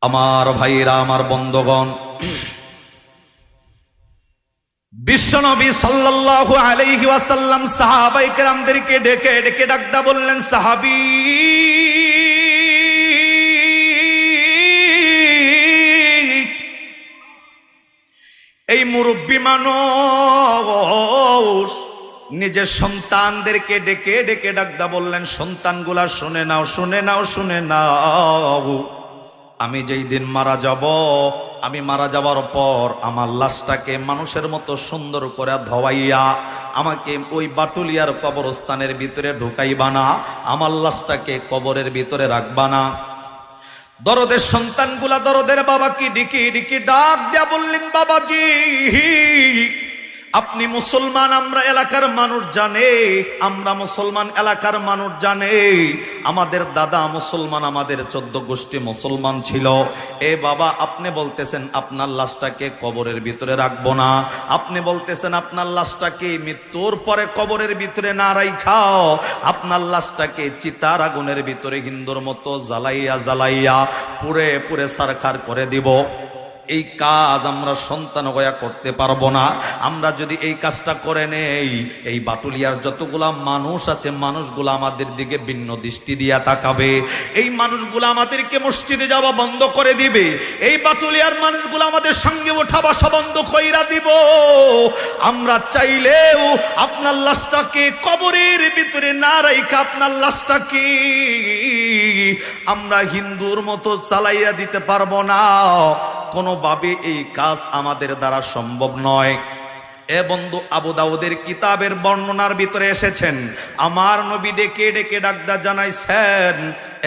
আমার ভাইরা, আমার বন্ধুগণ, বিশ্বনবী সাল্লাল্লাহু আলাইহি ওয়াসাল্লাম সাহাবায়ে কেরামদেরকে ডেকে ডেকে ডাকদা বললেন, সাহাবী এই মুরব্বী মানুষ নিজের সন্তানদেরকে ডেকে ডেকে ডাকদা বললেন, সন্তানগুলা শুনে নাও, শুনে নাও, শুনে নাও, আমি যেই দিন মারা যাব, আমি মারা যাওয়ার পর আমার লাশটাকে মানুষের মতো সুন্দর করে ধোয়াইয়া আমাকে ওই বাটুলিয়ার কবরস্থানের ভিতরে ঢুকাইবা না, আমার লাশটাকে কবরের ভিতরে রাখবা না। দরদের সন্তানগুলা দরদের বাবাকে ডিকি ডিকি ডাক দিয়া বললেন, বাবাজি আপনি মুসলমান, আমরা এলাকার মানুষ জানে, আমরা মুসলমান, এলাকার মানুষ জানে, আমাদের দাদা মুসলমান, আমাদের 14 গোষ্ঠী মুসলমান ছিল। এ বাবা, আপনি বলতেছেন আপনার লাশটাকে কবরের ভিতরে রাখবো না, আপনি বলতেছেন আপনার লাশটাকে মৃত্যুর পরে কবরের ভিতরে না রাইখাও, আপনার লাশটাকে চিতার আগুনের ভিতরে হিন্দুর মতো জ্বালাইয়া জ্বালাইয়া পুরে পুরে সারখার করে দিব। এই কাজ আমরা সন্তান হইয়া করতে পারবো না। আমরা যদি এই কাজটা করে নেই, এই বাটুলিয়ার যতগুলা মানুষ আছে, মানুষগুলা আমাদের দিকে ভিন্ন দৃষ্টি দিয়া তাকাবে, এই মানুষগুলা আমাদেরকে মসজিদে যাওয়া বন্ধ করে দিবে, এই বাটুলিয়ার মানুষগুলো আমাদের সঙ্গে ওঠা বসা বন্ধ কইরা দিব। আমরা চাইলেও আপনার লাশটাকে কবরের ভিতরে না রাইখা আপনার লাশটাকে আমরা হিন্দুর মতো চালাইয়া দিতে পারবো না। কোনোভাবে এই কাজ আমাদের দ্বারা সম্ভব নয়। এ বন্ধু, আবু দাউদের কিতাবের বর্ণনার ভিতরে এসেছেন, আমার নবী ডেকে ডেকে ডাকদা জানাইছেন,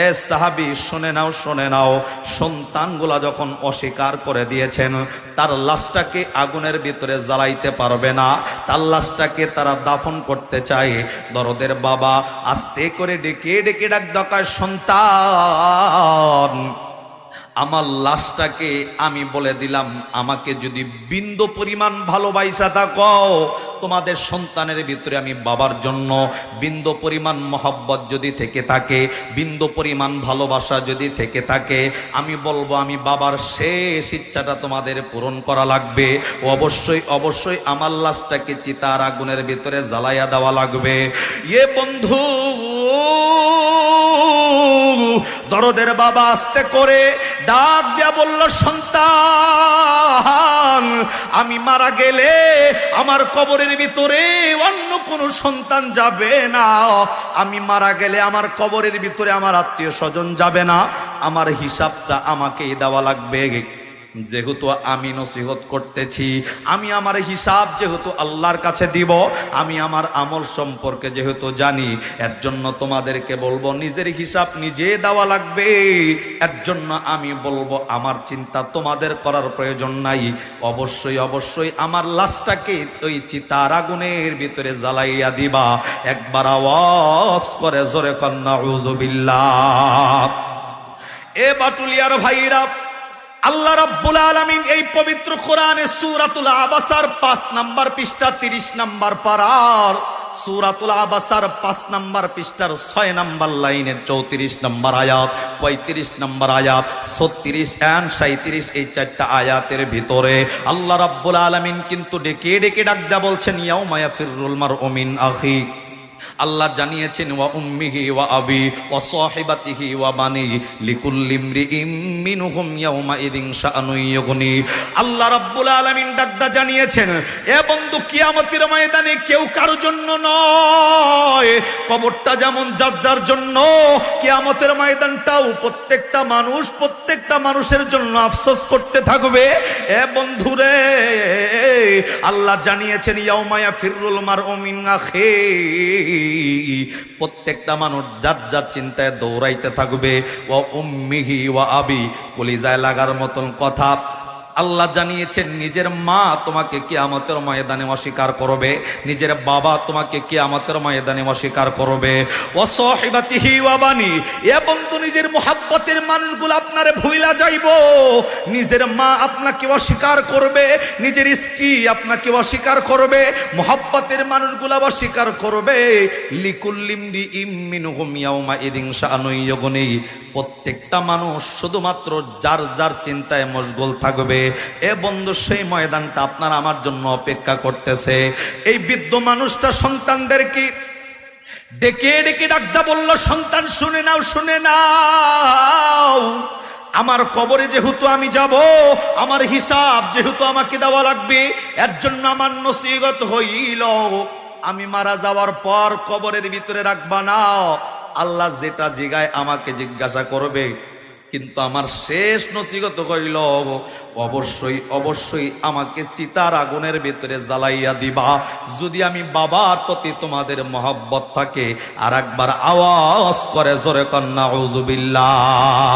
এ সাহাবী শুনে নাও, শুনে নাও, সন্তানগুলা যখন অস্বীকার করে দিয়েছেন, তার লাশটাকে আগুনের ভিতরে জ্বালাইতে পারবে না, তার লাশটাকে তারা দাফন করতে চায়। দরদের বাবা আস্তে করে ডেকে ডেকে ডাকদা কয়, সন্তান আমার লাশটাকে আমি বলে দিলাম, আমাকে যদি বিন্দু পরিমাণ ভালোবাসা থাকো, তোমাদের সন্তানের ভিতরে আমি বাবার জন্য বিন্দু পরিমাণ মহব্বত যদি থেকে থাকে, বিন্দু পরিমাণ ভালোবাসা যদি থেকে থাকে, আমি বলবো আমি বাবার শেষ ইচ্ছাটা তোমাদের পূরণ করা লাগবে। অবশ্যই অবশ্যই আমার লাশটাকে চিতার আগুনের ভিতরে জ্বালাইয়া দেওয়া লাগবে। এ বন্ধু, দরদের বাবা আস্তে করে ডাক দিয়া বলল, সন্তান আমি মারা গেলে আমার কবরের ভিতরে অন্য কোনো সন্তান যাবে না, আমি মারা গেলে আমার কবরের ভিতরে আমার আত্মীয় স্বজন যাবে না, আমার হিসাবটা আমাকেই দেওয়া লাগবে। যেহেতু আমি নসিহত করতেছি, আমি আমার হিসাব যেহেতু আল্লাহর কাছে দিব, আমি আমার আমল সম্পর্কে যেহেতু জানি, এর জন্য তোমাদেরকে বলবো নিজের হিসাব নিজে দেওয়া লাগবে। এর জন্য আমি বলবো আমার চিন্তা তোমাদের করার প্রয়োজন নাই। অবশ্যই অবশ্যই আমার লাশটাকে ওই চিতার আগুনের ভিতরে জ্বালাইয়া দিবা। একবার আওয়াজ করে জোরে কন্না নাউযুবিল্লাহ। এ বাটুলিয়ার ভাইরা, আল্লাহ রাব্বুল আলামিন এই পবিত্র কোরআনে সূরাতুল আবাসার 5 নম্বর পৃষ্ঠা 30 নম্বর পারার, সূরাতুল আবাসার 5 নম্বর পৃষ্ঠার 6 নম্বর লাইনের 34 নম্বর আয়াত, 35 নম্বর আয়াত, 36 এবং 37 এই 4টা আয়াতের ভিতরে আল্লাহ রাব্বুল আলামিন কিন্তু ডেকে ডেকে ডাকদা বলছেন, ইয়াউমা ইয়াফিরুল মারউ মিন আখি। আল্লাহ জানিয়েছেন, ওয়া উম্মিহি ওয়া আবি ওয়া সাহিবাতিহি ওয়া বানি লিকুল্লি ইমরিইম মিনহুম ইয়াউমা ইদিন শাআনুন ইউগনি। আল্লাহ রাব্বুল আলামিন ডাকদা জানিয়েছেন, এ বন্ধু, কিয়ামতের ময়দানে কেউ কারো জন্য নয়, কবরটা যেমন যার যার জন্য, কিয়ামতের ময়দানটাও প্রত্যেকটা মানুষের জন্য আফসোস করতে থাকবে। এ বন্ধুরে, আল্লাহ জানিয়েছেন, ইয়াউমা ইয়াফিরুল মারউ মিন আখি, প্রত্যেকটা মানুষ যার যার চিন্তায় দৌড়াইতে থাকবে। ওয়া উম্মিহি ওয়া আবি, কলিজায় লাগার মতন কথা। আল্লাহ জানিয়েছেন নিজের মা তোমাকে কিয়ামতের ময়দানে অস্বীকার করবে, নিজের বাবা তোমাকে কিয়ামতের ময়দানে অস্বীকার করবে। ওয়া সাহিবাতিহি ওয়া বানি, এ বন্ধু নিজের মুহাব্বতের মানুষগুলো আপনারে ভুইলা যাইবো। নিজের মা আপনাকে অস্বীকার করবে, নিজের স্ত্রী আপনাকে অস্বীকার করবে, মুহাব্বতের মানুষগুলো অস্বীকার করবে। লিকুল্লিমরি ইমিনহুম ইয়াউমা ইদিন শাআনুন ইউগনি, প্রত্যেকটা মানুষ শুধুমাত্র যার যার চিন্তায় মশগুল থাকবে। এ বন্ধু সেই ময়দানটা আপনার আমার জন্য অপেক্ষা করতেছে। এই বৃদ্ধ মানুষটা সন্তানদেরকে ডেকে ডেকে ডাকদা বলল, সন্তান শুনে নাও, শুনে নাও, আমার কবরে যেহেতু আমি যাব, আমার হিসাব যেহেতু আমাকে দেওয়া লাগবে, এর জন্য আমার নসিহত হইল, আমি মারা যাওয়ার পর কবরের ভিতরে রাখবা না। আল্লাহ যেটা জিগায় আমাকে জিজ্ঞাসা করবে, কিন্তু আমার শেষ নসিহত হইল, অবশ্যই অবশ্যই আমাকে চিতার আগুনের ভিতরে জ্বালাইয়া দিবা। যদি আমি বাবার প্রতি তোমাদের মহব্বত থাকে, আর একবার আওয়াজ করে জোরে কন্যা আউযুবিল্লাহ।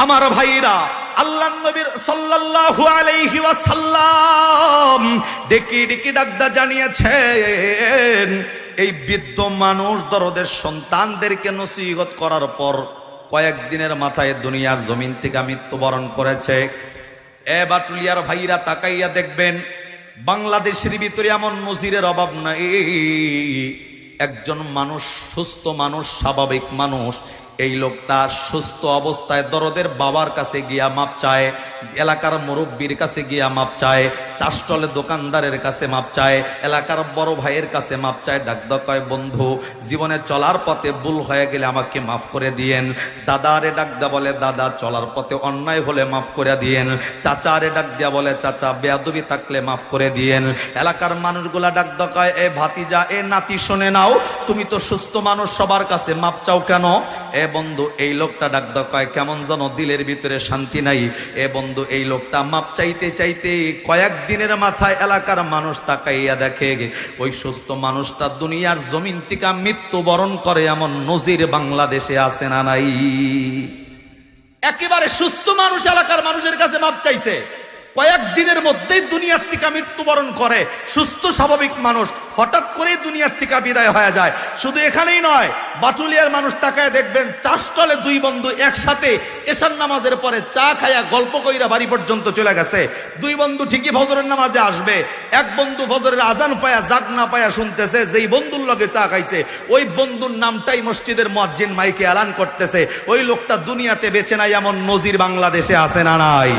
আমার ভাইরা, আল্লাহ নবীর সাল্লাল্লাহু আলাইহি ওয়াসাল্লাম ডেকে ডেকে ডাকদা জানিয়েছেন, এই বৃদ্ধ মানুষ দরদের সন্তানদেরকে নসিহত করার পর কয়েকদিনের মাথায় দুনিয়ার জমিন থেকে মৃত্যুবরণ করেছে। এ বাটুলিয়ার ভাইরা তাকাইয়া দেখবেন, বাংলাদেশের ভিতরে এমন নজিরের অভাব নাই। একজন মানুষ, সুস্থ মানুষ, স্বাভাবিক মানুষ, এই লোকটা সুস্থ অবস্থায় দরদের বাবার কাছে গিয়া মাপ চায়, এলাকার মুরব্বীর কাছে গিয়া মাপ চায়, চাষটলে দোকানদারের কাছে মাপ চায়, এলাকার বড় ভাইয়ের কাছে মাপ চায়। ডাকদা কয়, বন্ধু জীবনে চলার পথে ভুল হয়ে গেলে আমাকে মাফ করে দিয়েন। দাদারে ডাকদা বলে, দাদা চলার পথে অন্যায় হলে মাফ করে দিয়েন। চাচারে ডাক দিয়া বলে, চাচা বেয়াদবি থাকলে মাফ করে দিয়েন। এলাকার মানুষগুলা ডাকদা কয়, এ ভাতিজা, এ নাতি শুনে নাও, তুমি তো সুস্থ মানুষ, সবার কাছে মাপ চাও কেন? এ বন্ধু, এই লোকটা ডাকদা কয়, কেমন যেন দিলের ভিতরে শান্তি নাই। এ বন্ধু, এই লোকটা মাপ চাইতে চাইতে কয়েকদিনের মাথায় এলাকার মানুষ তাকাইয়া দেখে ওই সুস্থ মানুষটা দুনিয়ার জমিন থেকে মৃত্যুবরণ করে। এমন নজির বাংলাদেশে আছে না নাই? একেবারে সুস্থ মানুষ এলাকার মানুষের কাছে মাপ চাইছে, কয়েকদিনের মধ্যেই দুনিয়ার থেকে মৃত্যুবরণ করে। সুস্থ স্বাভাবিক মানুষ হঠাৎ করে দুনিয়ার থেকে বিদায় হয়ে যায়। শুধু এখানেই নয়, বাটুলিয়ার মানুষ তাকায় দেখবেন, চাষটলে দুই বন্ধু একসাথে এশার নামাজের পরে চা খায়া গল্প কইরা বাড়ি পর্যন্ত চলে গেছে। দুই বন্ধু ঠিকই ফজরের নামাজে আসবে, এক বন্ধু ফজরের আজান পায়া জাগ না পায়া শুনতেছে, যেই বন্ধুর লগে চা খাইছে ওই বন্ধুর নামটাই মসজিদের মুয়াজ্জিন মাইকে এলান করতেছে। ওই লোকটা দুনিয়াতে বেঁচে নাই। এমন নজির বাংলাদেশে আছে না নাই?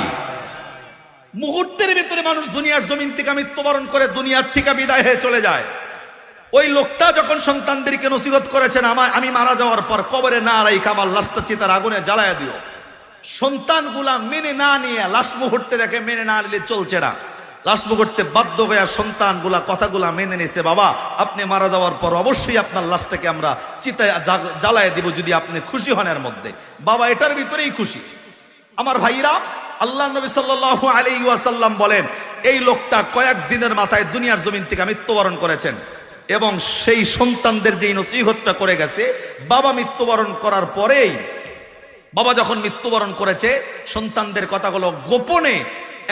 মুহূর্তের ভিতরে মানুষ দুনিয়ার জমিন থেকে মৃত্যুবরণ করে দুনিয়ার থেকে বিদায় হয়ে চলে যায়। ওই লোকটা যখন সন্তানদেরকে নসিহত করেছেন, আমি মারা যাওয়ার পর কবরে না রাইখা আমার লাশটা চিতার আগুনে জ্বালায়া দিও, সন্তানগুলা মেনে না নিয়ে, লাশ মুহূর্তে দেখে মেনে না নিলে চলছে না, লাশ মুহূর্তে বাধ্য হয়ে সন্তানগুলা কথাগুলা মেনে নিছে, বাবা আপনি মারা যাওয়ার পর অবশ্যই আপনার লাশটাকে আমরা চিতায় জ্বালায় দিব, যদি আপনি খুশি হন। এর মধ্যে বাবা এটার ভিতরেই খুশি। আমার ভাইরা, আল্লাহ নবী সাল্লাল্লাহু আলাইহি ওয়াসাল্লাম বলেন, এই লোকটা কয়েকদিনের মাথায় দুনিয়ার জমিন থেকে মৃত্যুবরণ করেছেন। এবং সেই সন্তানদের যেই নসিহতটা করে গেছে, বাবা মৃত্যুবরণ করার পরেই, বাবা যখন মৃত্যুবরণ করেছে, সন্তানদের কথাগুলো গোপনে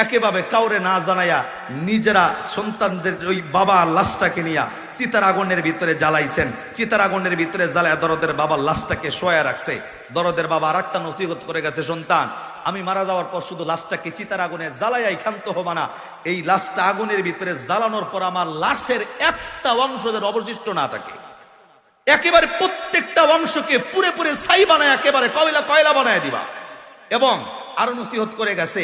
একেবারে কাউরে না জানাইয়া নিজেরা সন্তানদের ওই বাবার লাশটাকে নিয়ে চিতার আগুনের ভিতরে জ্বালাইছেন। চিতার আগুনের ভিতরে জ্বালায় দরদের বাবার লাশটাকে শোয়া রাখছে। দরদের বাবা আর একটা নসিহত করে গেছে, সন্তান আমি মারা যাওয়ার পর শুধু লাশটাকে চিতার আগুনে জ্বালাইয়াই ক্ষান্ত হবা না, এই লাশটা আগুনের ভিতরে জ্বালানোর পর আমার লাশের একটা অংশ যেন অবশিষ্ট না থাকে, একেবারে প্রত্যেকটা অংশকে পুরে পুরে ছাই বানায় একেবারে কয়লা কয়লা বানায় দিবা। এবং আরো নসিহত করে গেছে,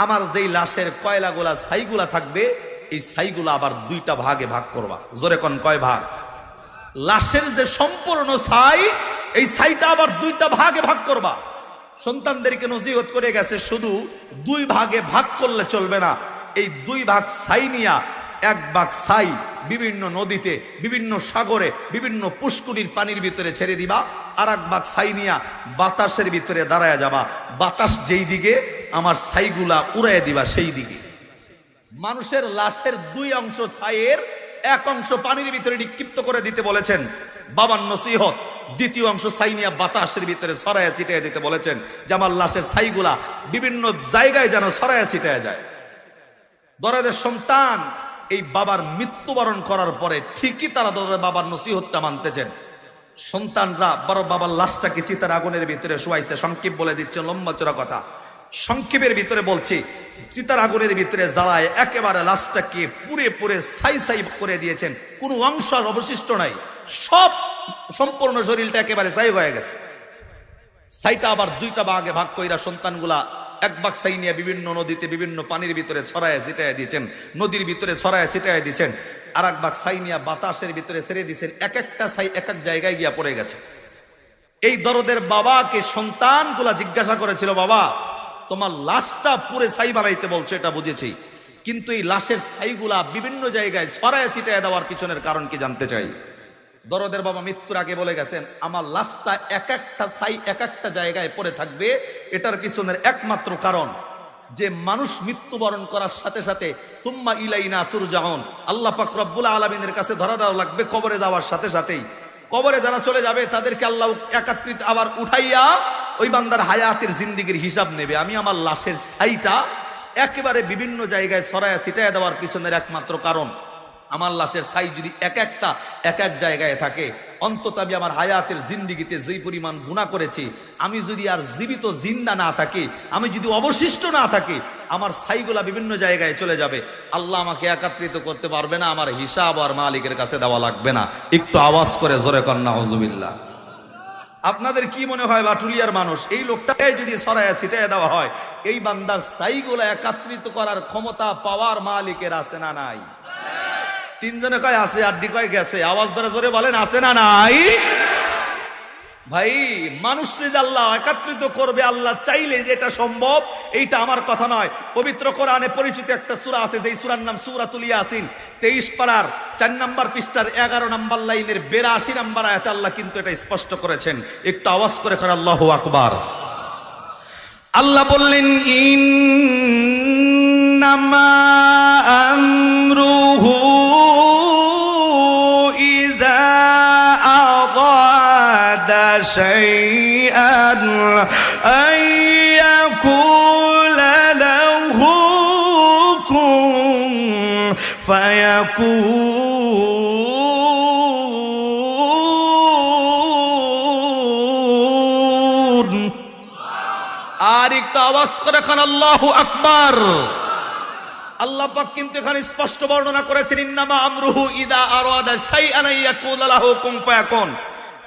আমার যেই লাশের কয়লাগুলা ছাইগুলা থাকবে, এই ছাইগুলা আবার দুইটা ভাগে ভাগ করবা। জোরে কোন কয় ভাগ? লাশের যে সম্পূর্ণ ছাই, এই ছাইটা আবার দুইটা ভাগে ভাগ করবা। সন্তানদেরকে নসিহত করে গেছে, শুধু দুই ভাগে ভাগ করলে চলবে না, এই দুই ভাগ ছাই নিয়া এক ভাগ ছাই বিভিন্ন নদীতে, বিভিন্ন সাগরে, বিভিন্ন পুষ্কুনির পানির ভিতরে ছেড়ে দিবা, আর এক ভাগ ছাই নিয়া বাতাসের ভিতরে দাঁড়ায় যাবা। বাতাস যেই দিকে আমার ছাইগুলা উড়াইয়া দিবা সেই দিকে। মানুষের লাশের দুই অংশ ছাইয়ের এক অংশ পানির ভিতরে নিক্ষিপ্ত করে দিতে বলেছেন বাবার নসিহত। দ্বিতীয় অংশ ছাই নিয়ে বাতাসের ভিতরে ছড়াইয়া ছিটাইয়া দিতে বলেছেন, যে আমার লাশের ছাইগুলা বিভিন্ন জায়গায় যেন ছড়াইয়া ছিটাইয়া যায়। দরদের সন্তান এই বাবার মৃত্যুবরণ করার পরে ঠিকই তারা দরদের বাবার নসিহতটা মানতেছেন। সন্তানরা বড় বাবার লাশটাকে চিতার আগুনের ভিতরে শোয়াইছে। সংক্ষেপ বলে দিচ্ছে, লম্বা চড়া কথা, সংক্ষেপের ভিতরে বলছি, চিতার আগুনের ভিতরে জ্বালায় একেবারে লাশটাকে পুরে পুরে ছাই ছাই করে দিয়েছেন। কোনো অংশ আর অবশিষ্ট নাই, সব সম্পূর্ণ শরীরটা একেবারে ছাই হয়ে গেছে। ছাইটা আবার দুইটা ভাগে ভাগ কইরা সন্তানগুলা এক ভাগ ছাই নিয়ে বিভিন্ন নদীতে বিভিন্ন পানির ভিতরে ছড়ায় ছিটায় দিয়েছেন, নদীর ভিতরে ছড়ায় ছিটায় দিয়েছেন। আর এক ভাগ ছাই নিয়ে বাতাসের ভিতরে ছেড়ে দিয়েছেন। এক একটা ছাই এক এক জায়গায় গিয়া পড়ে গেছে। এই দরদের বাবাকে সন্তানগুলা জিজ্ঞাসা করেছিল, বাবা তোমার লাশটা পুরে ছাই বানাইতে বলছো, এটা বুঝেছি, কিন্তু এই লাশের ছাইগুলা বিভিন্ন জায়গায় ছড়ায় ছিটায় দেওয়ার পিছনের কারণ কি জানতে চাই। দরদের বাবা মৃত্যুর আগে বলে গেছেন, আমার লাশটা এক একটা ছাই এক একটা জায়গায় পড়ে থাকবে, এটার পিছনের একমাত্র কারণ যে মানুষ মৃত্যুবরণ করার সাথে সাথে সুম্মা ইলাইনা তুরজাউন, আল্লাহ পাক রব্বুল আলামিনের কাছে ধরা দেওয়া লাগবে। কবরে যাওয়ার সাথে সাথেই কবরে যারা চলে যাবে তাদেরকে আল্লাহ একত্রিত আবার উঠাইয়া ওই বান্দার হায়াতের জিন্দিগির হিসাব নেবে। আমি আমার লাশের ছাইটা একেবারে বিভিন্ন জায়গায় ছড়ায়া ছিটাইয়া দেওয়ার পিছনের একমাত্র কারণ, আমার লাশের ছাই যদি এক একটা এক এক জায়গায় থাকে, অন্তত আমি আমার হায়াতের জিন্দিগিতে যেই পরিমাণ গুনাহ করেছি, আমি যদি আর জীবিত জিন্দা না থাকি, আমি যদি অবশিষ্ট না থাকি, আমার ছাইগুলা বিভিন্ন জায়গায় চলে যাবে। আল্লাহ আমাকে একত্রিত করতে পারবে না, আমার হিসাব আর মালিকের কাছে দেওয়া লাগবে না। একটু আওয়াজ করে জোরে কর নাউজুবিল্লাহ। আপনাদের কি মনে হয় বাটুলিয়ার মানুষ, এই লোকটাকে যদি ছড়ায় ছিটায় দেওয়া হয়, এই বান্দার ছাইগুলা একত্রিত করার ক্ষমতা পাওয়ার মালিকের আছে না নাই? তিনজনে কয় আছে, আড্ডি কয় গেছে। আওয়াজ ধরে জোরে বলেন, আছে না নাই? ভাই, মানুষরে যে আল্লাহ একত্রিত করবে আল্লাহ চাইলে যে এটা সম্ভব, এইটা আমার কথা নয়। পবিত্র কোরআনে পরিচিত একটা সূরা আছে, যেই সূরার নাম সূরাতুল ইয়াসিন। 23 পারার 4 নম্বর পৃষ্ঠার 11 নম্বর লাইনের 82 নম্বর আয়াতে আল্লাহ কিন্তু এটা স্পষ্ট করেছেন। একটু আওয়াজ করে কর আল্লাহু আকবার। আল্লাহ বললেন, ইন্নামা আমরুহু شيئا أن يقول له كن فيكون। আর একটু আওয়াজ করে খান আল্লাহু আকবার। আল্লাহ পাক কিন্তু এখানে স্পষ্ট বর্ণনা করেছেন, ইন্নামা আমরুহু ইদা আরাদা শাইআন ইয়াকুলা লাহু কুন ফায়াকুন।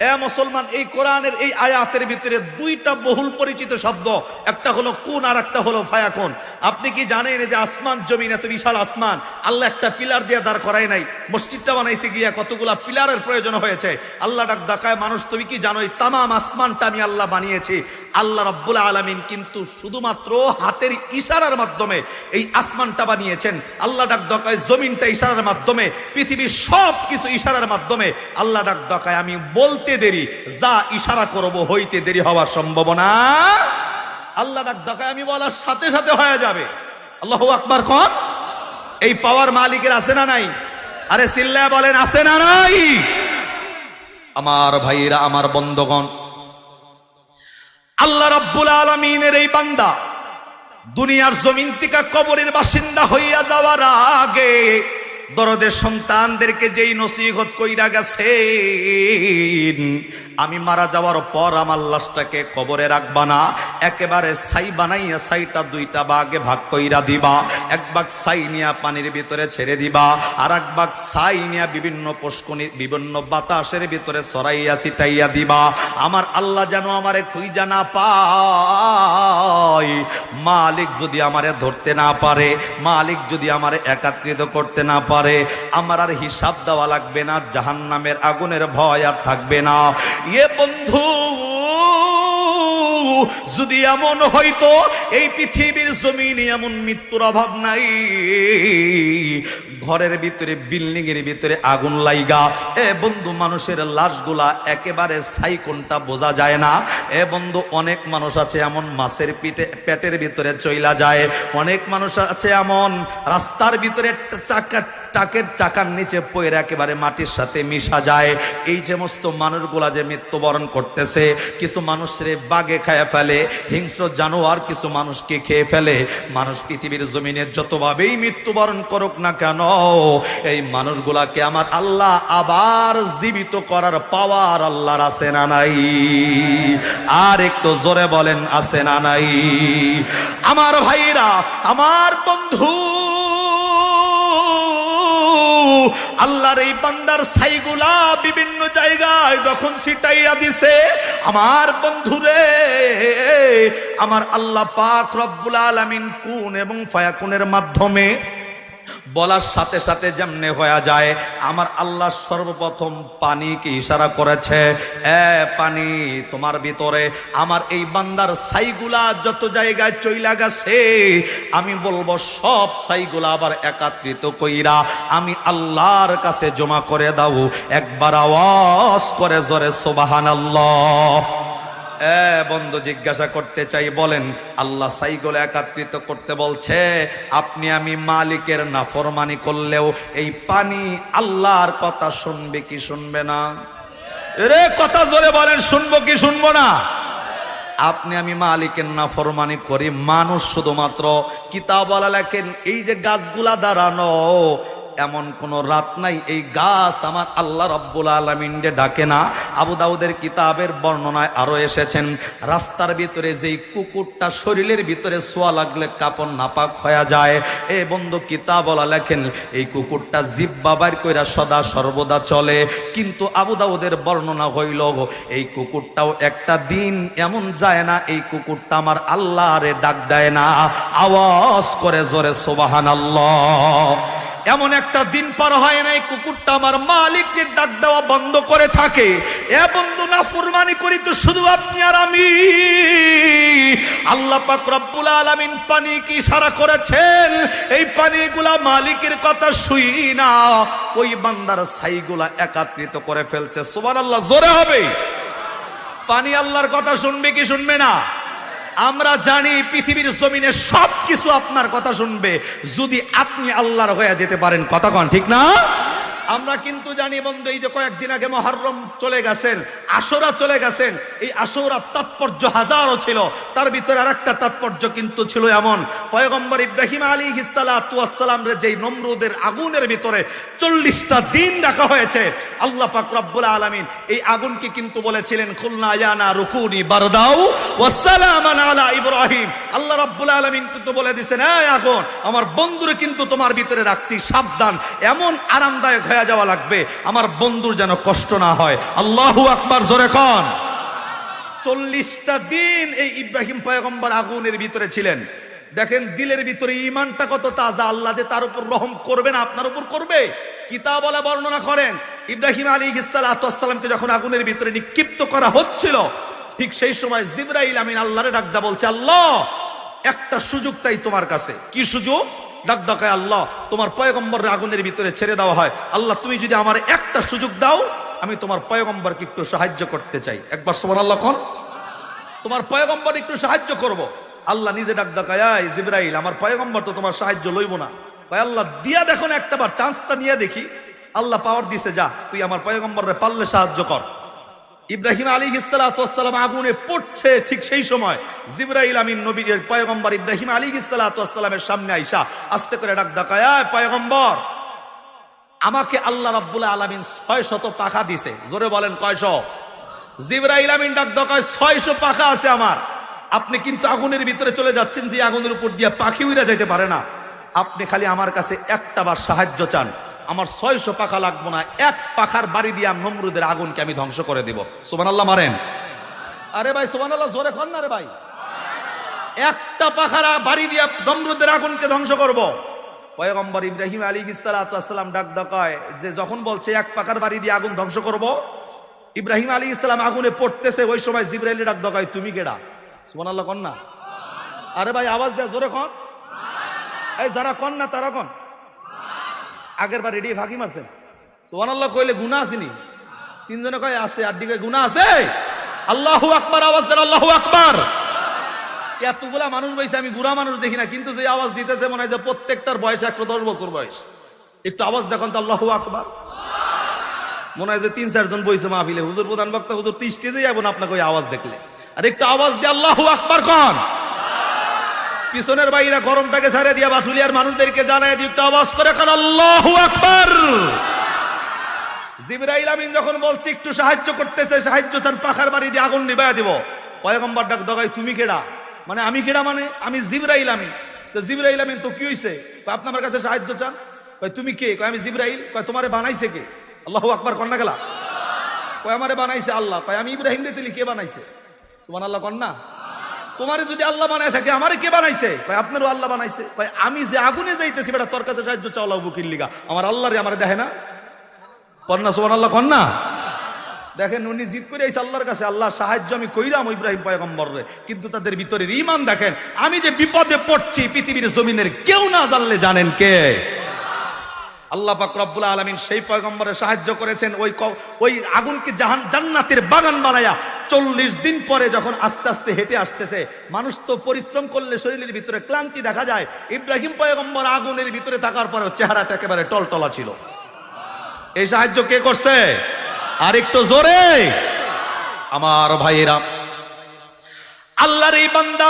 এ মুসলমান, এই কোরআনের এই আয়াতের ভিতরে দুইটা বহুল পরিচিত শব্দ, একটা হলো কুন আর একটা হলো ফায়াকুন। আপনি কি জানেন যে আসমান জমিন, এত বিশাল আসমান, আল্লাহ একটা পিলার দিয়ে দাঁড় করায় নাই। মসজিদটা বানাইতে গিয়া কতগুলা পিলারের প্রয়োজন হয়েছে। আল্লাহ ডাক দেখায়, মানুষ তুমি কি জানো এই তামাম আসমানটা আমি আল্লাহ বানিয়েছি। আল্লাহ রাব্বুল আলামিন কিন্তু শুধুমাত্র হাতের ইশারার মাধ্যমে এই আসমানটা বানিয়েছেন। আল্লাহ ডাক দেখায় জমিনটা ইশারার মাধ্যমে, পৃথিবীর সব কিছু ইশারার মাধ্যমে। আল্লাহ ডাক দেখায় আমি বলতে দেরি, যা ইশারা করব হইতে দেরি হওয়ার সম্ভাবনা। আল্লাহ ডাক দেখায় আমি বলার সাথে সাথে হয়ে যাবে। আল্লাহু আকবার কোন। এই পাওয়ার মালিকের আছে না নাই? আরে চিল্লায় বলেন, আছে না নাই? আমার ভাইরা, আমার বন্ধুগণ, আল্লাহ রাব্বুল আলামিনের এই বান্দা দুনিয়ার জমিন থেকে কবরের বাসিন্দা হইয়া যাওয়ার আগে দরদের সন্তানদেরকে যেই নসিহত কইরা গেছেন, আমি মারা যাওয়ার পর আমার লাশটাকে কবরে রাখবা না, একেবারে ছাই বানাইয়া ছাইটা দুইটা ভাগে ভাগ কইরা দিবা। এক ভাগ ছাই নিয়া পানির ভিতরে ছেড়ে দিবা, আর এক ভাগ ছাই নিয়া বিভিন্ন পুষ্কনি বিভিন্ন বাতাসের ভিতরে ছড়াইয়া ছিটাইয়া দিবা। আমার আল্লাহ যেন আমারে খুঁজা না পায়, মালিক যদি আমারে ধরতে না পারে, মালিক যদি আমারে একত্রিত করতে না পারে, আমার আর হিসাব দেওয়া লাগবে না, জাহান্নামের আগুনের ভয় আর থাকবে না। এ বন্ধু, যদি এমন হইতো এই পৃথিবীর জমিনে এমন মৃত্যুর অভাব নাই, ঘরের ভিতরে বিল্ডিং এর ভিতরে আগুন লাইগা এ বন্ধু মানুষের লাশগুলা একেবারে ছাই কোনটা বোঝা যায় না। এ বন্ধু, অনেক মানুষ আছে এমন মাছের পেটের ভিতরে চইলা যায়, অনেক মানুষ আছে এমন রাস্তার ভিতরে চাকা ট্রাকের চাকার নিচে পড়ে একেবারে মাটির সাথে মিশা যায়। এই সমস্ত মানুষগুলা যে মৃত্যুবরণ করতেছে, কিছু মানুষের বাগে খেয়ে ফেলে, হিংস্র জানোয়ার কিছু মানুষকে খেয়ে ফেলে। মানুষ পৃথিবীর জমিনে যতভাবেই মৃত্যুবরণ করুক না কেন, এই মানুষগুলাকে আমার আল্লাহ আবার জীবিত করার পাওয়ার আল্লাহর আছে না নাই? আর একটু জোরে বলেন, আছে না নাই? আমার ভাইরা, আমার বন্ধু, আল্লাহর এই বান্দার ছাইগুলা বিভিন্ন জায়গায় যখন ছিটাইয়া দিছে, আমার বন্ধুরে, আমার আল্লাহ পাক রব্বুল আলামিন কুন এবং ফায়াকুনের মাধ্যমে বলার সাথে সাথে যেমনে হয়ে যায়, আমার আল্লাহ সর্বপ্রথম পানিকে ইশারা করেছে, এ পানি, তোমার ভিতরে আমার এই বান্দার ছাইগুলা যত জায়গায় চইলা গেছে, আমি বলবো সব ছাইগুলা আবার একত্রিত কইরা আমি আল্লাহর কাছে জমা করে দাও। একবার আওয়াজ করে জোরে সুবহানাল্লাহ। বন্ধু, জিজ্ঞাসা করতে চাই, বলেন আল্লাহ ছাইগুলো একত্রিত করতে বলছে, আপনি আমি মালিকের নাফরমানি করলেও এই পানি আল্লাহর কথা শুনবে কি শুনবে না? রে কথা জোরে বলেন, শুনবো কি শুনবো না? আপনি আমি মালিকের নাফরমানি করি, মানুষ শুধুমাত্র কিতাবওয়ালা লেখেন এই যে গাছগুলা দাঁড়ানো, এমন কোন রাত নাই এই গাছ আমার আল্লাহ রাব্বুল আলামিন ডাকে না। আবু দাউদের কিতাবের বর্ণনায় আরো এসেছেন, রাস্তার ভিতরে যেই কুকুরটা শরীরের ভিতরে ছোঁয়া লাগলে কাপড় নাপাক হয়ে যায়, এ বন্ধু কিতাবওয়ালা লেখেন এই কুকুরটা জিহ্বা বাইর কইরা সদা সর্বদা চলে। কিন্তু আবু দাউদের বর্ণনা হইল এই কুকুরটাও একটা দিন এমন যায় না এই কুকুরটা আমার আল্লাহরে ডাক দেয় না। আওয়াজ করে জোরে সুবহানাল্লাহ। এমন একটা দিন পার হয় না এই কুকুরটা আমার মালিককে ডাক দেওয়া বন্ধ করে থাকে। এ বন্ধু, নাফরমানি করি তো শুধু আপনি আর আমি। আল্লাহ পাক রব্বুল আলামিন পানি কি ইশারা করেছেন, এই পানিগুলা মালিকের কথা শুই না, ওই বান্দার ছাইগুলা একত্রিত করে ফেলছে। সুবহানাল্লাহ, জোরে হবে। পানি আল্লাহর কথা শুনবে কি শুনবে না? আমরা জানি পৃথিবীর জমিনে সবকিছু আপনার কথা শুনবে যদি আপনি আল্লাহর হয়ে যেতে পারেন। কথা কন ঠিক না? আমরা কিন্তু জানি বন্ধু, এই যে কয়েকদিন আগে মুহররম চলে গেছেন, আশুরা চলে গেছেন, এই আশুরার তাৎপর্য হাজারো ছিল, তার ভিতরে আরেকটা তাৎপর্য কিন্তু ছিল এমন, পয়গম্বর ইব্রাহিম আলাইহিস সালাতু ওয়াস সালাম রে যেই নমরুদের আগুনের ভিতরে 40টা দিন রাখা হয়েছে, আল্লাহ পাক রব্বুল আলামিন এই আগুনকে কিন্তু বলেছিলেন খুলনা ইয়ানা রুকুনি বারদাউ ওয়াস সালামান আলা ইব্রাহিম। আল্লাহ রাব্বুল আলামিন কিন্তু বলে দিয়েছেন, এই আগুন আমার বন্ধুরে কিন্তু তোমার ভিতরে রাখছি, সাবধান, এমন আরামদায়ক হয়ে যাওয়া লাগবে আমার বন্ধুর যেন কষ্ট না হয়। আল্লাহু আকবার, জোরে কোন। 40টা দিন এই ইব্রাহিম পয়গম্বর আগুনের ভিতরে ছিলেন। দেখেন দিলের ভিতরে ঈমানটা কত তাজা, আল্লাহ যে তার উপর রহম করবে না, আপনার উপর করবে। কিতাবওয়ালা বর্ণনা করেন ইব্রাহিম আলাইহিস সালাতু ওয়াস সালামকে যখন আগুনের ভিতরে নিক্ষিপ্ত করা হচ্ছিল, ঠিক সেই সময় জিবরাইল আমিন আল্লাহরে ডাকদা বলছে, আল্লাহ একটা সুযোগ তাই তোমার কাছে। কি সুযোগ? ডাক ডাকায়, আল্লাহ তোমার পয়গম্বরের আগুনের ভিতরে ছেড়ে দেওয়া হয়, আল্লাহ তুমি যদি আমার একটা সুযোগ দাও, আমি তোমার পয়গম্বরকে একটু সাহায্য করতে চাই। একবার সুবহানাল্লাহ কোন। তোমার পয়গম্বর একটু সাহায্য করব। আল্লাহ নিজে ডাক ডাকায়, এই জিবরাইল আমার পয়গম্বর তো তোমার সাহায্য লইব না। ভাই আল্লাহ দিয়া দেখো না একটাবার, চান্সটা নিয়ে দেখি। আল্লাহ পাওয়ার দিছে, যা তুই আমার পয়গম্বরে পারলে সাহায্য কর। ইব্রাহিম আলাইহিস সালাতু ওয়াস সালাম আগুনে পড়ছে, ঠিক সেই সময় জিবরাইল আমিন নবীর পয়গম্বর ইব্রাহিম আলাইহিস সালাতু ওয়াস সালামের সামনে আইসা আস্তে করে ডাক ডাকায়, এই পয়গম্বর, আমাকে আল্লাহ রাব্বুল আলামিন 600 পাখা দিছে। জোরে বলেন কয়শো? জিবরাইল আমিন ডাক ডাকায়, 600 পাখা আছে আমার। আপনি কিন্তু আগুনের ভিতরে চলে যাচ্ছেন, যে আগুনের উপর দিয়ে পাখি উড়া যাইতে পারে না, আপনি খালি আমার কাছে একটা বার সাহায্য চান, আমার 600 পাখা লাগবো না, এক পাখার বাড়ি দিয়ে নমরুদের আগুনকে আমি ধ্বংস করে দিব। সুবহানাল্লাহ মারেন। আরে ভাই সুবহানাল্লাহ জোরে কর না রে ভাই। একটা পাখার বাড়ি দিয়ে নমরুদের আগুনকে ধ্বংস করব। পয়গম্বর ইব্রাহিম আলাইহিস সালাতু ওয়াস সালাম ডাক ডাকায়, যে যখন বলছে এক পাখার বাড়ি দিয়ে আগুন ধ্বংস করব, ইব্রাহিম আলাইহিস সালাম আগুনে পড়তেছে, ওই সময় জিবরাইল ডাক ডাকায়, তুমি কেডা? সুবহানাল্লাহ কন না। আরে ভাই আওয়াজ দে, জোরে কন। এই যারা কন না তারা কন। আগের বার রেডি ফাঁকি মারছেন। সুবহানাল্লাহ কইলে গুনাহ আসেনি? তিনজনে কয় আছে, আর দিকে গুনাহ আছে। আল্লাহু আকবার, আওয়াজ দেন আল্লাহু আকবার। এতগুলা মানুষ বইছে, আমি বুড়া মানুষ দেখি না, কিন্তু যে আওয়াজ দিতেছে মনে হয় যে প্রত্যেকটার বয়স 110 বছর বয়স। একটু আওয়াজ দেখুন তো, আল্লাহু আকবার। মনে হয় যে 3-4 জন বইছে মাহফিলে, হুজুর প্রধান বক্তা, হুজুর তো স্টেজে যাবো না আপনাকে ওই আওয়াজ দেখলে। আর একটু আওয়াজ দিয়ে আল্লাহু আকবার কোন। পিছনের ভাইরা গরমটাকে ছাড়ে দিয়া বাটুলিয়ার মানুষদেরকে জানায় দিয়ে একটু আওয়াজ করে কোন আল্লাহু আকবার। জিবরাইল আমিন যখন বলছে একটু সাহায্য করতেছে, সাহায্য চান, পাখার বাড়ি দিয়ে আগুন নিভায়া দিব। পয়গম্বর ডাক দগাই, তুমি কেডা? মানে আমি কেডা? মানে আমি জিবরাইল আমিন। তো জিবরাইল আমিন তো কি হইছে? আপনার কাছে সাহায্য চান। কয় তুমি কে? কয় আমি জিবরাইল। কয় তোমারে বানাইছে কে? আল্লাহু আকবার কন্যা গেলা। কয় আমারে বানাইছে আল্লাহ। কয় আমি ইব্রাহিম রে দিলি, কে বানাইছে? সুবহানাল্লাহ কন্যা। তোমারে যদি আল্লাহ বানায় থাকে আমারে কে বানাইছে? কয় আপনারও আল্লাহ বানাইছে। কয় আমি যে আগুনে যাইতেছি বেটা তোর কাছে সাহায্য চাও আল্লাহ বুকির লিগা, আমার আল্লাহ রে আমারে দেখে না? কন্যা সুবহানাল্লাহ কন্যা। দেখেন উনি জিদ করে আইছে আল্লাহর কাছে, আল্লাহ সাহায্য আমি কইরাম ইব্রাহিম পয়গম্বর রে, কিন্তু তাদের ভিতরে ঈমান দেখেন। আমি যে বিপদে পড়ছি পৃথিবীর জমিনের কেউ না জানলে জানেন কে? আল্লাহ পাক রব্বুল আলামিন সেই পয়গম্বরের সাহায্য করেছেন। ওই আগুনকে জান্নাতের বাগান বানায়া 40 দিন পরে যখন আস্তে আস্তে হেঁটে আসতেছে, মানুষ তো পরিশ্রম করলে শরীরের ভিতরে ক্লান্তি দেখা যায়। ইব্রাহিম পয়গম্বর আগুনের ভিতরে থাকার পরে চেহারাটা একেবারে টলটলা ছিল। এই সাহায্য কে করছে? আর একটু জোরে আমার ভাইয়েরা, আল্লাহর এই বান্দা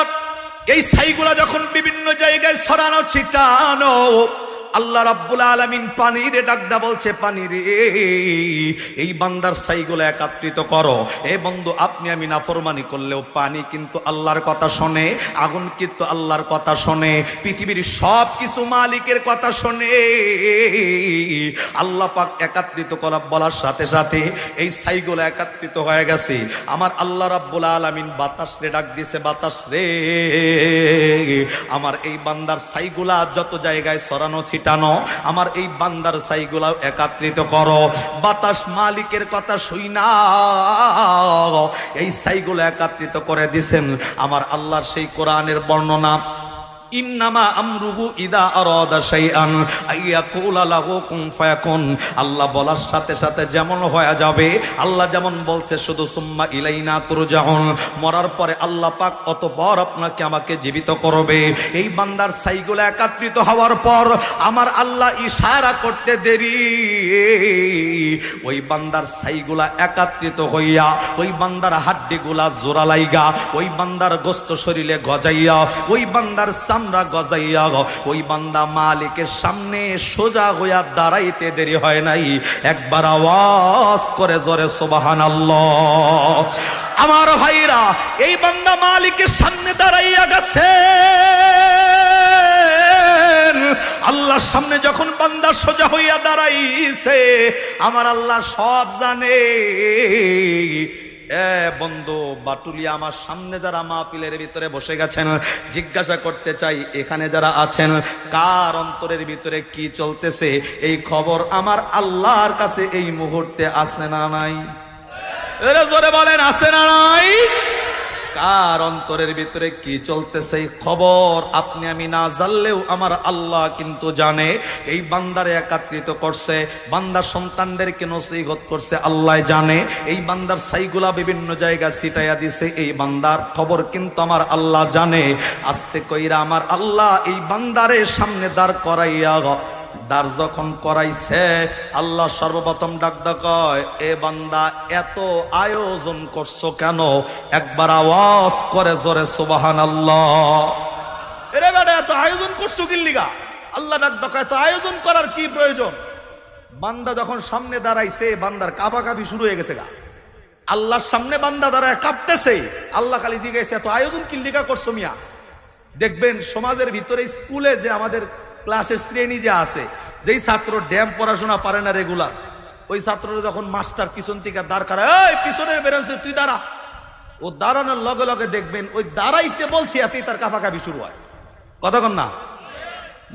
এই ছাইগুলা যখন বিভিন্ন জায়গায় ছড়ানো ছিটানো, আল্লাহ রাব্বুল আলামিন পানিরে ডাকদা বলছে, পানি রে এই বান্দার ছাইগুলো একত্রিত করো। এ বন্ধু, আপনি আমি নাফরমানি করলেও পানি কিন্তু আল্লাহর কথা শোনে, আগুন কিন্তু আল্লাহর কথা শোনে, পৃথিবীর সব কিছু মালিকের কথা শোনে। আল্লাহ পাক একত্রিত করা বলার সাথে সাথে এই ছাইগুলো একত্রিত হয়ে গেছে। আমার আল্লাহ রাব্বুল আলামিন বাতাস রে ডাক দিয়েছে, বাতাস রে আমার এই বান্দার ছাইগুলা যত জায়গায় ছড়ানো ছিটানো, আমার এই বান্দার ছাইগুলা একত্রিত করো। বাতাস মালিকের কথা শুই না এই ছাইগুলো একত্রিত করে দিছেন। আমার আল্লাহর সেই কোরআনের বর্ণনা, ইন্নামা আমরুহু ইদা আরাদা শাইআন আইয়াকুলা লাহু কুন ফায়াকুন। আল্লাহ বলার সাথে সাথে যেমন হয়ে যাবে। আল্লাহ যেমন বলছে শুধু সুম্মা ইলাইনা তুরজাউন, মরার পরে আল্লাহ পাক অতঃপর আপনাকে আমাকে জীবিত করবে। এই বান্দার ছাইগুলো একত্রিত হওয়ার পর আমার আল্লাহ ইশারা করতে দেরি, ওই বান্দার ছাইগুলা একত্রিত হইয়া ওই বান্দার হাড্ডিগুলা জোড়া লাইগা, ওই বান্দার গোস্ত শরীরে গজাইয়া, ওই বান্দার আমরা গজাইয়া ওই বান্দা মালিকের সামনে সোজা হইয়া দাঁড়াইতে দেরি হয় নাই। একবার আওয়াজ করে জোরে সুবহানাল্লাহ। আমার ভাইরা, এই বান্দা মালিকের সামনে দাঁড়াইয়া গেছে। আল্লাহর সামনে যখন বান্দা সোজা হইয়া দাঁড়াইছে, আমার আল্লাহ সব জানে। বন্ধু বাটুলিয়া, আমার সামনে যারা মাহফিলের ভিতরে বসে গেছেন, জিজ্ঞাসা করতে চাই এখানে যারা আছেন, কার অন্তরের ভিতরে কি চলতেছে এই খবর আমার আল্লাহর কাছে এই মুহূর্তে আছে না নাই? এরা জোরে বলেন, আছে না নাই? কার অন্তরের ভিতরে কি চলতেছে এই খবর আপনি আমি না জানলেও আমার আল্লাহ কিন্তু জানে। এই বান্দারে একত্রিত করছে, বান্দার সন্তানদেরকে নসিহত করছে, আল্লাহ জানে। এই বান্দার ছাইগুলা বিভিন্ন জায়গায় ছিটাইয়া দিছে, এই বান্দার খবর কিন্তু আমার আল্লাহ জানে। আস্তে কইরা আমার আল্লাহ এই বান্দারে সামনে দাঁড় করাইয়া, দাঁড় যখন করাইছে, আল্লাহ সর্বপ্রথম ডাকদা কয়, এ বান্দা এত আয়োজন করছো কেন? একবার আওয়াজ করে জোরে সুবহানাল্লাহ। এরে বেটা, এত আয়োজন করছো কি লিগা? আল্লাহ ডাকদা কয়, এত আয়োজন করার কি প্রয়োজন? বান্দা যখন সামনে দাঁড়াইছে, বান্দার কাঁপাকাঁপি শুরু হয়ে গেছে গা। আল্লাহর সামনে বান্দা দাঁড়ায় কাঁপতেছে। আল্লাহ খালি জিজ্ঞাসা, এত আয়োজন কি লিগা করছো মিয়া? দেখবেন সমাজের ভিতরে, স্কুলে যে আমাদের ক্লাসের শ্রেণী যে আছে, যেই ছাত্র ড্যাম পড়াশোনা পারে না রেগুলার, ওই ছাত্ররা যখন মাস্টার পিছন থেকে দাঁড় করায়, এই পিছনের বেরোচ্ছে তুই দাঁড়া, ও দাঁড়ানোর লগে লগে দেখবেন ওই দাঁড়াইতে বলছি এতেই তার কাঁপাকাঁপি শুরু হয়। কতক্ষণ না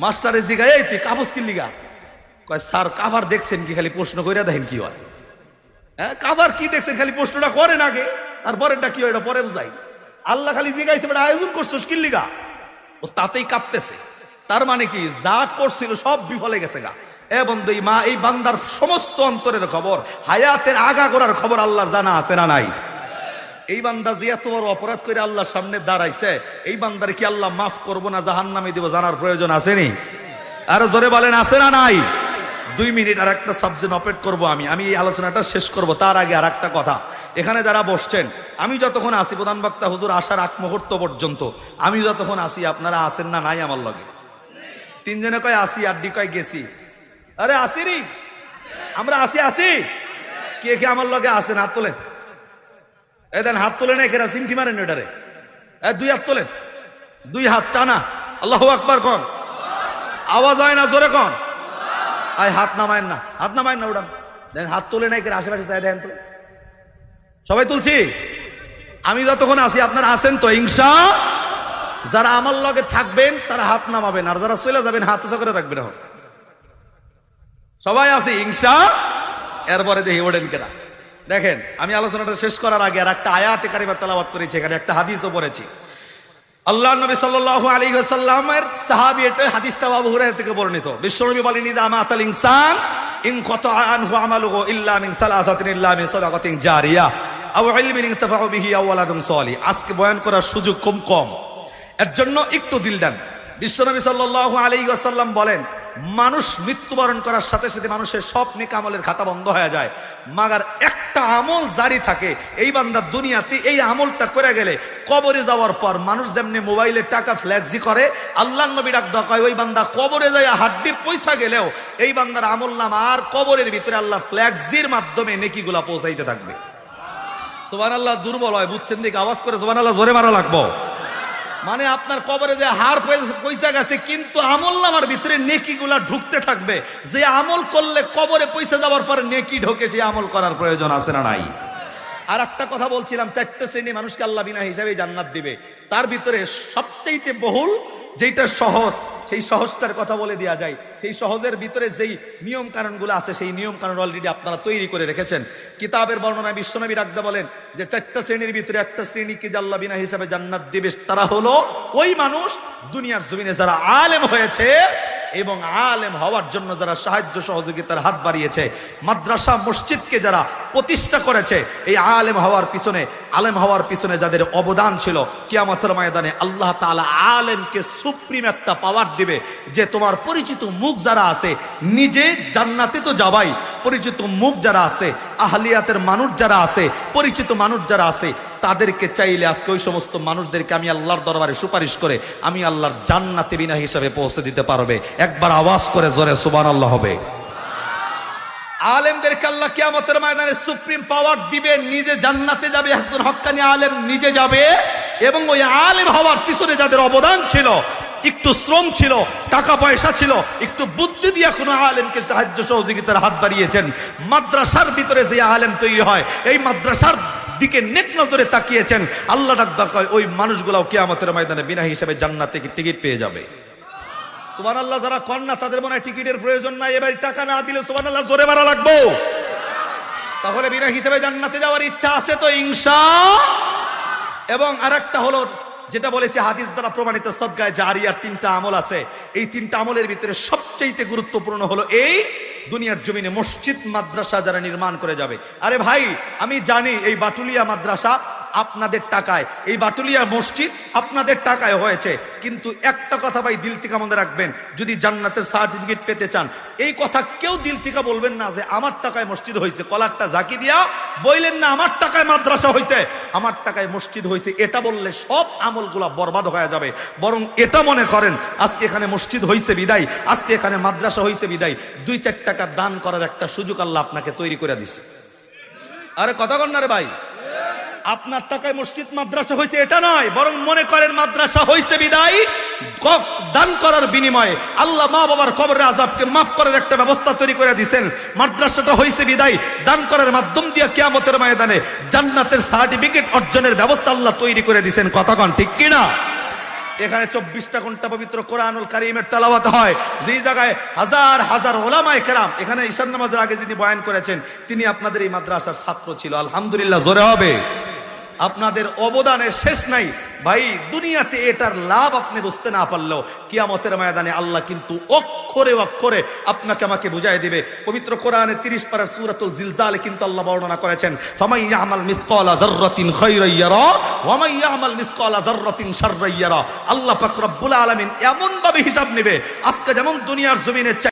মাস্টারের জিগায়, এই তুই কাবুস কি লিগা? কয় স্যার কাভার দেখছেন কি? খালি প্রশ্ন কইরা দেখেন কি হয়। হ্যাঁ, কাভার কি দেখছেন? খালি প্রশ্নটা করেন আগে, তারপরেরটা কি হয় এটা পরে বুঝাই। আল্লাহ খালি জিগাইছে, বেটা আয়োজন করছোস কি লিগা? ও তাতেই কাঁপতেছে। তার মানে কি, যা করছিল সব বিফলে গেছে গা। এ বন্ধু, এই বান্দার সমস্ত অন্তরের খবর, হায়াতের আগাগোড়ার খবর আল্লাহর জানা আছে না নাই? এই বান্দা যে এত বড় অপরাধ করে আল্লাহর সামনে দাঁড়াইছে, এই বান্দার কি আল্লাহ মাফ করবো না জাহান্নামে দিব জানার প্রয়োজন আছে নি? আরে জোরে বলেন, আছে না নাই? 2 মিনিট আর একটা সাবজেক্ট অপেট করব। আমি এই আলোচনাটা শেষ করব। তার আগে আর একটা কথা, এখানে যারা বসছেন, আমি যতক্ষণ আসি, প্রধান বক্তা হুজুর আসার আগ মুহূর্ত পর্যন্ত আমি যতক্ষণ আসি, আপনারা আসেন না নাই আমার লগে? 3 জনে কয় আসি, আর ডি কয় গেছি। আরে আসি রে, আমরা আসি। কে কে আমার লগে আসেন? হাত তোলেন। দেন হাত তোলেন, একেরা সিমটি মারেন এটারে। 2 হাত তোলেন, 2 হাত টানা, আল্লাহু আকবার কোন। আওয়াজ হয় না, জোরে কোন। হাত নামায়েন না, হাত নামায়েন না, উড়ান। দেন হাত তোলে না, একের আশেপাশে চাই দেন তো। সবাই তুলছি। আমি যতক্ষণ আসি আপনারা আসেন তো ইনশা। যারা আমার লগে থাকবেন তারা হাত নামাবেন, আর যারা চলে যাবেন হাত উঁচা করে রাখবেন। সবাই আসি ইনশা। এরপরে দেখি ওড়েন কেনা। দেখেন, আমি আলোচনাটা শেষ করার আগে আর একটা আয়াতে কারিমা তেলাওয়াত করেছি, এখানে একটা হাদিসও পড়েছি। আল্লাহ নবী সাল্লাল্লাহু আলাইহি ওয়াসাল্লামের সাহাবী, এটা হাদিসটা আবু হুরায়রা থেকে বর্ণিত। বিশ্বনবী বলেন, ইদা মাতাল ইনসান ইন কাতা আনহু আমালুহু ইল্লা মিন সালাসাতিন ইল্লা মিন সাদাকাতিন জারিয়া আও ইলমিন ইনতাফাউ বিহি আও ওয়ালাদুন সালিহ। আজকে বয়ান করার সুযোগ কম, এর জন্য একটু দিল দেন। বিশ্বনবী সাল্লাল্লাহু আলাইহি ওয়াসাল্লাম বলেন, মানুষ মৃত্যুবরণ করার সাথে সাথে মানুষের সব নেক আমলের খাতা বন্ধ হয়ে যায়, মাগার একটা আমল জারি থাকে। এই বান্দা দুনিয়াতে এই আমলটা করে গেলে কবরে যাওয়ার পর মানুষ যেমনি মোবাইলে টাকা ফ্ল্যাক্সি করে, আল্লাহর নবী ডাক দেয় ওই বান্দা কবরে যায় হাড্ডি পয়সা গেলেও এই বান্দার আমল নামা আর কবরের ভিতরে আল্লাহ ফ্ল্যাক্সির মাধ্যমে নেকিগুলা পৌঁছাইতে থাকবে। সুবহানাল্লাহ। দুর্বল হয়, বুঝছেন দিকে আওয়াজ করে সুবহানাল্লাহ জোরে মারা লাগবো। মানে আপনার কবরে যে হার পয়সা গেছে, কিন্তু আমল নামার ভিতরে নেকিগুলা ঢুকতে থাকবে। যে আমল করলে কবরে পয়সা যাওয়ার পরে নেকি ঢোকে, সেই আমল করার প্রয়োজন আছে না নাই? আর একটা কথা বলছিলাম, 4টে শ্রেণী মানুষকে আল্লাহ বিনা হিসাবে জান্নাত দিবে। তার ভিতরে সবচাইতে বহুল যেটা সহজ, সেই সহজটার কথা বলে দেওয়া যায়। সেই সহজের ভিতরে যেই নিয়ম কানুনগুলো আছে, সেই নিয়ম কানুন অলরেডি আপনারা তৈরি করে রেখেছেন। কিতাবের বর্ণনায় বিশ্বনবী রাখতে বলেন যে 4টা শ্রেণীর ভিতরে একটা শ্রেণীকে আল্লাহ বিনা হিসাবে জান্নাত দিবে। তারা হলো ওই মানুষ দুনিয়ার জমিনে যারা আলেম হয়েছে এবং আলেম হওয়ার জন্য যারা সাহায্য সহযোগিতার হাত বাড়িয়েছে, মাদ্রাসা মসজিদকে যারা প্রতিষ্ঠা করেছে, এই আলেম হওয়ার পিছনে যাদের অবদান ছিল, কিয়ামতের ময়দানে আল্লাহ তাআলা আলেমকে সুপ্রিম একটা পাওয়ার দিবে যে তোমার পরিচিত মুখ যারা আছে, নিজে জান্নাতে তো যাবাই, পরিচিত মুখ যারা আছে, আহলিয়াতের মানুষ যারা আছে, পরিচিত মানুষ যারা আছে, তাদেরকে চাইলে আজকে ওই সমস্ত মানুষদেরকে আমি আল্লাহর দরবারে সুপারিশ করে আমি আল্লাহর জান্নাতে বিনা হিসাবে পৌঁছে দিতে পারবে। একবার আওয়াজ করে জোরে সুবহানাল্লাহ হবে। আলেমদেরকে আল্লাহ কিয়ামতের ময়দানে সুপ্রিম পাওয়ার দিবে, নিজে জান্নাতে যাবে, একজন হক্কানি আলেম নিজে যাবে। এবং ওই আলেম হওয়ার পিছনে যাদের অবদান ছিল, একটু শ্রম ছিল, টাকা পয়সা ছিল, একটু বুদ্ধি দিয়ে কোনো আলেমকে সাহায্য সহযোগিতার হাত বাড়িয়েছেন, মাদ্রাসার ভিতরে যে আলেম তৈরি হয়, এই মাদ্রাসার দিকে নেক নজরে তাকিয়েছেন, আল্লাহ ডাক ওই মানুষগুলাও কিয়ামতের ময়দানে বিনা হিসাবে জান্নাতে টিকিট পেয়ে যাবে। সুবহানাল্লাহ। যারা কন না তাদের মনে হয় টিকিটের প্রয়োজন নাই, এবার টাকা না দিলে সুবহানাল্লাহ জোরে মারা লাগবো। তাহলে বিনা হিসাবে জান্নাতে যাওয়ার ইচ্ছা আছে তো ইনশাআল্লাহ। এবং আরেকটা হলো যেটা বলেছে হাদিস দ্বারা প্রমাণিত, সদকায়ে জারিয়ার 3টা আমল আছে। এই 3টা আমলের ভিতরে সবচেয়ে গুরুত্বপূর্ণ হলো এই দুনিয়ার জমিনে মসজিদ মাদ্রাসা যারা নির্মাণ করে যাবে। আরে ভাই, আমি জানি এই বাটুলিয়া মাদ্রাসা আপনাদের টাকায়, এই বাটুলিয়া মসজিদ আপনাদের টাকায় হয়েছে, কিন্তু একটা কথা ভাই দিল থেকে মনে রাখবেন, যদি জান্নাতের সার্টিফিকেট পেতে চান, এই কথা কেউ দিল থেকে বলবেন না যে আমার টাকায় মসজিদ হয়েছে, কলারটা জাকি দিয়া বললেন না আমার টাকায় মাদ্রাসা হয়েছে, আমার টাকায় মসজিদ হয়েছে। এটা বললে সব আমলগুলা বরবাদ হয়ে যাবে। বরং এটা মনে করেন আজকে এখানে মসজিদ হয়েছে বিদায়, আজকে এখানে মাদ্রাসা হয়েছে বিদায়, 2-4 টাকা দান করার একটা সুযোগ আল্লাহ আপনাকে তৈরি করে দিছে। আরে কথা কন না রে ভাই, আপনার টাকায় মসজিদ মাদ্রাসা হয়েছে এটা নয়, বরং মনে করেন মাদ্রাসা হয়েছে বিদায় দান করার বিনিময়ে আল্লাহ মা বাবার কবরের আযাবকে মাফ করার একটা ব্যবস্থা তৈরি করে দিয়েছেন। মাদ্রাসাটা হয়েছে বিদায় দান করার মাধ্যম দিয়ে কিয়ামতের ময়দানে জান্নাতের সার্টিফিকেট অর্জনের ব্যবস্থা আল্লাহ তৈরি করে দিয়েছেন। কথা কন ঠিক কিনা? এখানে 24টা ঘন্টা পবিত্র কোরআনুল কারীমের তেলাওয়াত হয়, যেই জায়গায় হাজার হাজার ওলামায়ে কেরাম, এখানে ঈশান নামাজের আগে যিনি বয়ান করেছেন তিনি আপনাদের এই মাদ্রাসার ছাত্র ছিল। আলহামদুলিল্লাহ জোরে হবে। আপনাদের অবদানের শেষ নাই ভাই। দুনিয়াতে এটার লাভ আপনি বুঝতে না পারলেও কিয়ামতের ময়দানে আল্লাহ কিন্তু অক্ষরে অক্ষরে আপনাকে আমাকে বুঝাই দিবে। পবিত্র কোরআনে 30 পারার সূরাতুল জিলজালে কিন্তু আল্লাহ বর্ণনা করেছেন, ফামান ইয়ামাল মিসকালা যাররাতিন খায়রান ইয়ারা ওয়া মান ইয়ামাল মিসকালা যাররাতিন শাররান ইয়ারা। আল্লাহ পাক রব্বুল আলামিন এমন ভাবে হিসাব নেবে, আজকে যেমন দুনিয়ার জমিনে